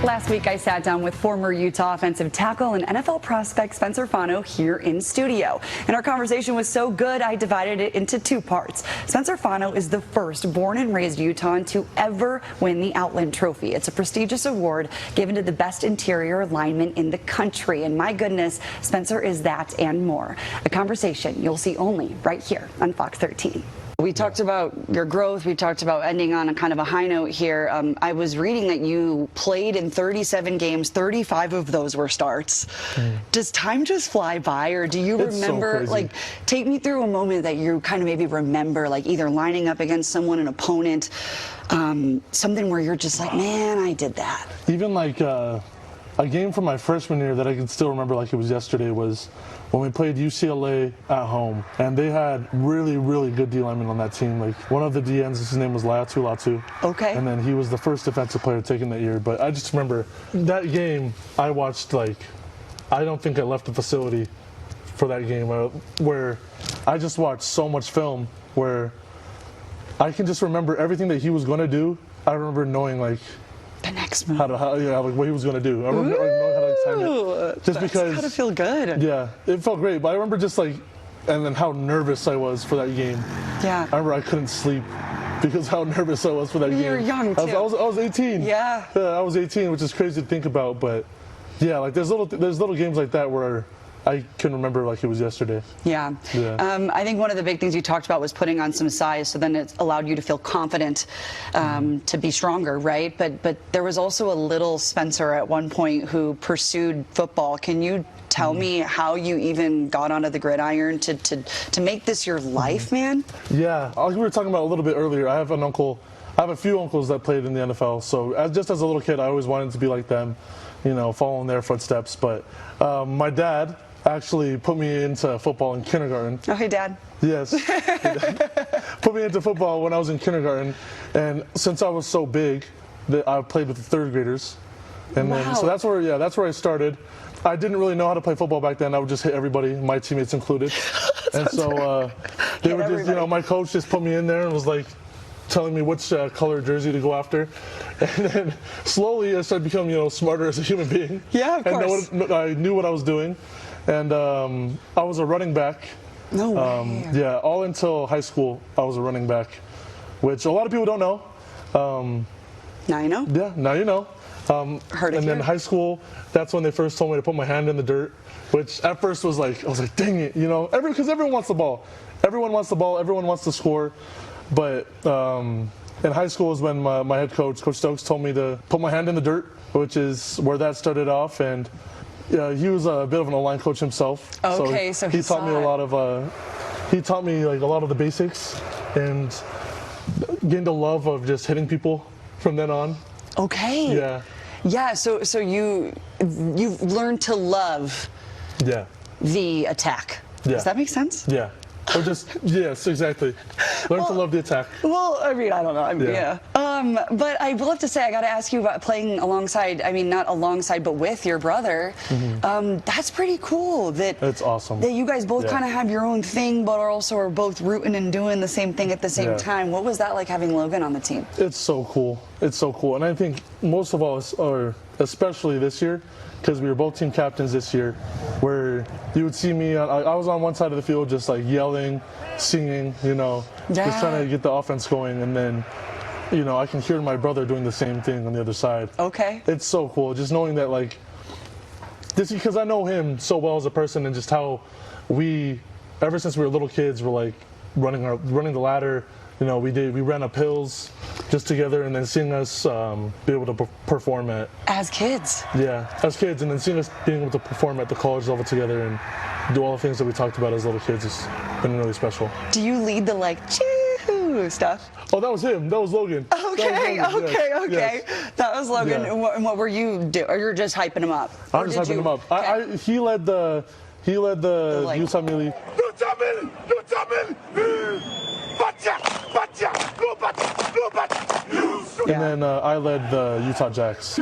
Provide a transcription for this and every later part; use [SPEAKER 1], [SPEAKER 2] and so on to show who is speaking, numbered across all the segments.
[SPEAKER 1] Last week, I sat down with former Utah offensive tackle and NFL prospect Spencer Fano here in studio. And our conversation was so good, I divided it into two parts. Spencer Fano is the first born and raised Utahn to ever win the Outland Trophy. It's a prestigious award given to the best interior lineman in the country. And my goodness, Spencer is that and more. A conversation you'll see only right here on Fox 13. We talked about your growth. We talked about ending on a kind of a high note here. I was reading that you played in 37 games, 35 of those were starts. Does time just fly by, or do you remember, like, take me through a moment that you kind of maybe remember, like either lining up against someone, an opponent, something where you're just like, man, I did that.
[SPEAKER 2] Even like a game from my freshman year that I can still remember like it was yesterday was when we played UCLA at home, and they had really, really good D linemen on that team. Like one of the DNs, his name was Latu. Okay. And then he was the first defensive player taken that year. But I just remember that game I watched, like, I don't think I left the facility for that game where I just watched so much film where I can just remember everything that he was going to do. I remember knowing, like,
[SPEAKER 1] the next move.
[SPEAKER 2] Like what he was going to do. I remember knowing how to time it. Just because.
[SPEAKER 1] Gotta feel good.
[SPEAKER 2] Yeah, it felt great. But I remember just like, and then how nervous I was for that game.
[SPEAKER 1] Yeah.
[SPEAKER 2] I remember I couldn't sleep because how nervous I was for that game.
[SPEAKER 1] You were young too.
[SPEAKER 2] I was 18.
[SPEAKER 1] Yeah.
[SPEAKER 2] I was 18, which is crazy to think about. But yeah, like there's little games like that where I can remember like it was yesterday.
[SPEAKER 1] Yeah. I think one of the big things you talked about was putting on some size, so then it allowed you to feel confident to be stronger, right? But there was also a little Spencer at one point who pursued football. Can you tell me how you even got onto the gridiron to make this your life, man? Yeah,
[SPEAKER 2] like we were talking about a little bit earlier, I have a few uncles that played in the NFL, so just as a little kid I always wanted to be like them, you know, following their footsteps. But my dad actually put me into football in kindergarten.
[SPEAKER 1] Oh, hey, Dad.
[SPEAKER 2] Yes. Put me into football when I was in kindergarten, and since I was so big, that I played with the third graders, and then so that's where I started. I didn't really know how to play football back then. I would just hit everybody, my teammates included, and so they would just, you know, my coach just put me in there and was like telling me which color jersey to go after, and then slowly I started becoming, you know, smarter as a human being.
[SPEAKER 1] Yeah, of course.
[SPEAKER 2] And I knew what I was doing. And I was a running back.
[SPEAKER 1] No way.
[SPEAKER 2] Yeah, all until high school, I was a running back, which a lot of people don't know.
[SPEAKER 1] Now you know.
[SPEAKER 2] Yeah, now you know.
[SPEAKER 1] Heard it
[SPEAKER 2] and
[SPEAKER 1] here.
[SPEAKER 2] then high school, that's when they first told me to put my hand in the dirt, which at first was like, I was like, dang it, you know, because everyone wants the ball. Everyone wants the ball. Everyone wants to score. But in high school is when my head coach, Coach Stokes, told me to put my hand in the dirt, which is where that started off. And yeah, he was a bit of an O-line coach himself.
[SPEAKER 1] Okay, so
[SPEAKER 2] he taught me a lot of. He taught me like a lot of the basics, and gained a love of just hitting people from then on.
[SPEAKER 1] Okay.
[SPEAKER 2] Yeah.
[SPEAKER 1] Yeah. So you've learned to love.
[SPEAKER 2] Yeah.
[SPEAKER 1] The attack.
[SPEAKER 2] Yeah.
[SPEAKER 1] Does that make sense?
[SPEAKER 2] Yeah. Or just, yes, exactly. Learn to love the attack.
[SPEAKER 1] Well, I mean, I don't know. Yeah. But I will have to say, I got to ask you about playing alongside, I mean, not alongside, but with your brother. That's pretty cool.
[SPEAKER 2] It's awesome.
[SPEAKER 1] That you guys both kind of have your own thing, but also are both rooting and doing the same thing at the same time. What was that like having Logan on the team?
[SPEAKER 2] It's so cool. It's so cool. And I think most of us, or especially this year, because we were both team captains this year, where you would see me, I was on one side of the field just like yelling, singing, you know, just trying to get the offense going, and then, you know, I can hear my brother doing the same thing on the other side. Okay. It's so cool, just knowing that, like, just because I know him so well as a person, and just how we, ever since we were little kids, were like running the ladder. You know, we ran up hills just together, and then seeing us be able to perform
[SPEAKER 1] as kids. Yeah,
[SPEAKER 2] as kids, and then seeing us being able to perform at the college level together and do all the things that we talked about as little kids has been really special.
[SPEAKER 1] Do you lead the like choo stuff?
[SPEAKER 2] Oh, that was him. That was Logan.
[SPEAKER 1] Okay,
[SPEAKER 2] yes.
[SPEAKER 1] That was Logan. Yeah. And what were you doing? Or you're just hyping him up?
[SPEAKER 2] I'm just hyping him up. Okay. He led the Utah Melee. And then I led the Utah Jacks.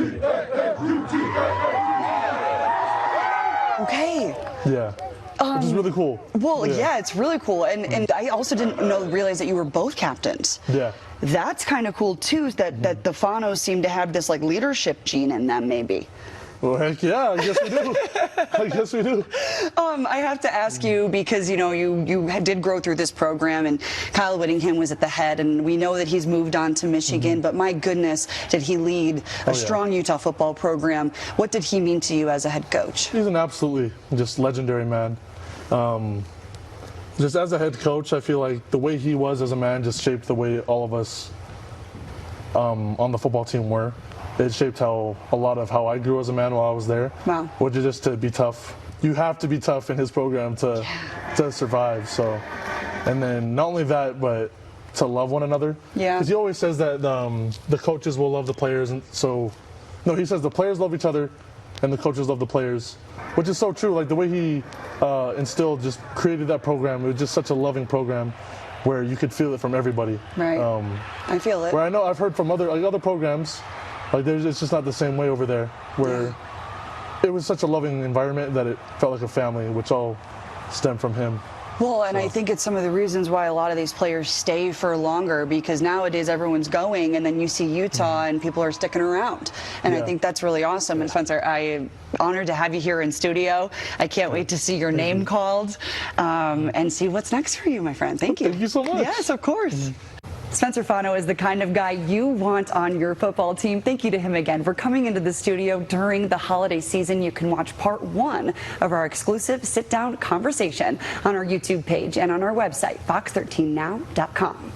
[SPEAKER 1] Okay.
[SPEAKER 2] Yeah. which is really cool.
[SPEAKER 1] Well, yeah, it's really cool. And I also didn't realize that you were both captains.
[SPEAKER 2] Yeah.
[SPEAKER 1] That's kind of cool too, that the Fanos seem to have this like leadership gene in them, maybe.
[SPEAKER 2] Well, heck yeah, I guess we do. I guess we do.
[SPEAKER 1] I have to ask you, because you did grow through this program, and Kyle Whittingham was at the head, and we know that he's moved on to Michigan, but my goodness, did he lead a strong Utah football program. What did he mean to you as a head coach?
[SPEAKER 2] He's an absolutely just legendary man. Just as a head coach, I feel like the way he was as a man just shaped the way all of us on the football team were. It shaped a lot of how I grew as a man while I was there.
[SPEAKER 1] Wow.
[SPEAKER 2] Which is just to be tough. You have to be tough in his program to survive. So, and then not only that, but to love one another.
[SPEAKER 1] Yeah.
[SPEAKER 2] Because he always says that the coaches will love the players, and so no, he says the players love each other, and the coaches love the players, which is so true. Like the way he instilled, just created that program. It was just such a loving program, where you could feel it from everybody.
[SPEAKER 1] Right. I feel it.
[SPEAKER 2] Where I know I've heard from other programs. Like it's just not the same way over there, where it was such a loving environment that it felt like a family, which all stemmed from him.
[SPEAKER 1] Well, and I think it's some of the reasons why a lot of these players stay for longer, because nowadays everyone's going, and then you see Utah and people are sticking around. And I think that's really awesome. And Spencer, I'm honored to have you here in studio. I can't wait to see your name called and see what's next for you, my friend. Thank you.
[SPEAKER 2] Thank you so much.
[SPEAKER 1] Yes, of course. Spencer Fano is the kind of guy you want on your football team. Thank you to him again for coming into the studio during the holiday season. You can watch part 1 of our exclusive sit-down conversation on our YouTube page and on our website, fox13now.com.